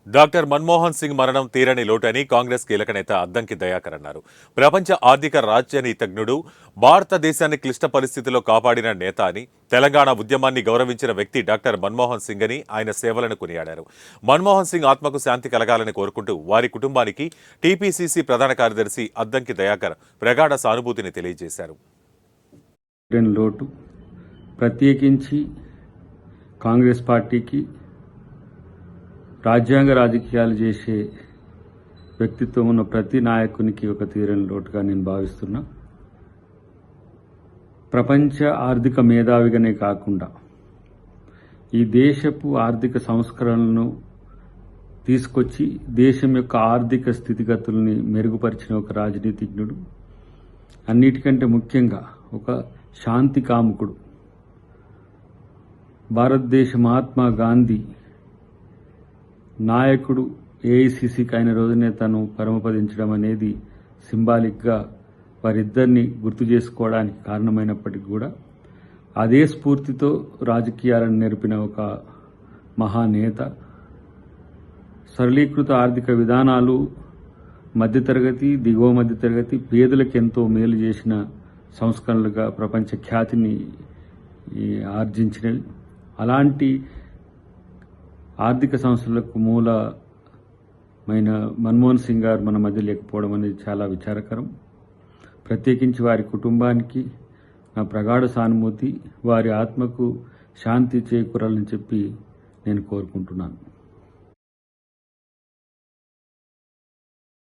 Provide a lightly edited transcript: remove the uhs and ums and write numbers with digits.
Doctor Manmohan Singh మరణం తీరని లోటని కాంగ్రెస్ కీలక నేత అద్దంకి దయాకర్ అన్నారు. ప్రపంచ ఆర్థిక రాజ్యనీతిజ్ఞుడు, భారతదేశాన్ని క్లిష్ట పరిస్థితుల్లో కాపాడిన నేత అని, తెలంగాణ ఉద్యమాన్ని గౌరవించిన వ్యక్తి డాక్టర్ మన్మోహన్ సింగ్ అని ఆయన సేవలను కొనియాడారు. మన్మోహన్ సింగ్ ఆత్మకు శాంతి కలగాలని కోరుకుంటూ వారి కుటుంబానికి టీపీసీసీ ప్రధాన కార్యదర్శి అద్దంకి దయాకర్ ప్రగాఢ సానుభూతిని తెలియజేశారు. లోటు ప్రత్యేకించి కాంగ్రెస్ పార్టీకి రాజ్యాంగ రాజకీయాలు చేసే వ్యక్తిత్వం ఉన్న ప్రతి నాయకునికి ఒక తీరని లోటుగా నేను భావిస్తున్నా. ప్రపంచ ఆర్థిక మేధావిగానే కాకుండా ఈ దేశపు ఆర్థిక సంస్కరణలను తీసుకొచ్చి దేశం యొక్క ఆర్థిక స్థితిగతుల్ని మెరుగుపరిచిన ఒక రాజనీతిజ్ఞుడు, అన్నిటికంటే ముఖ్యంగా ఒక శాంతి కాముకుడు. భారతదేశ మహాత్మా గాంధీ నాయకుడు ఏఐసిసికి అయిన రోజునే తను పరమపదించడం అనేది సింబాలిక్గా వారిద్దరిని గుర్తు చేసుకోవడానికి కారణమైనప్పటికీ కూడా అదే స్ఫూర్తితో రాజకీయాలను నేర్పిన ఒక మహానేత. సరళీకృత ఆర్థిక విధానాలు మధ్యతరగతి, దిగువ మధ్యతరగతి, పేదలకు ఎంతో మేలు చేసిన సంస్కరణలుగా ప్రపంచ ఖ్యాతిని ఆర్జించినవి. అలాంటి ఆర్థిక సంస్థలకు మూలమైన మన్మోహన్ సింగ్ గారు మన మధ్య లేకపోవడం అనేది చాలా విచారకరం. ప్రత్యేకించి వారి కుటుంబానికి నా ప్రగాఢ సానుభూతి, వారి ఆత్మకు శాంతి చేకూరాలని చెప్పి నేను కోరుకుంటున్నాను.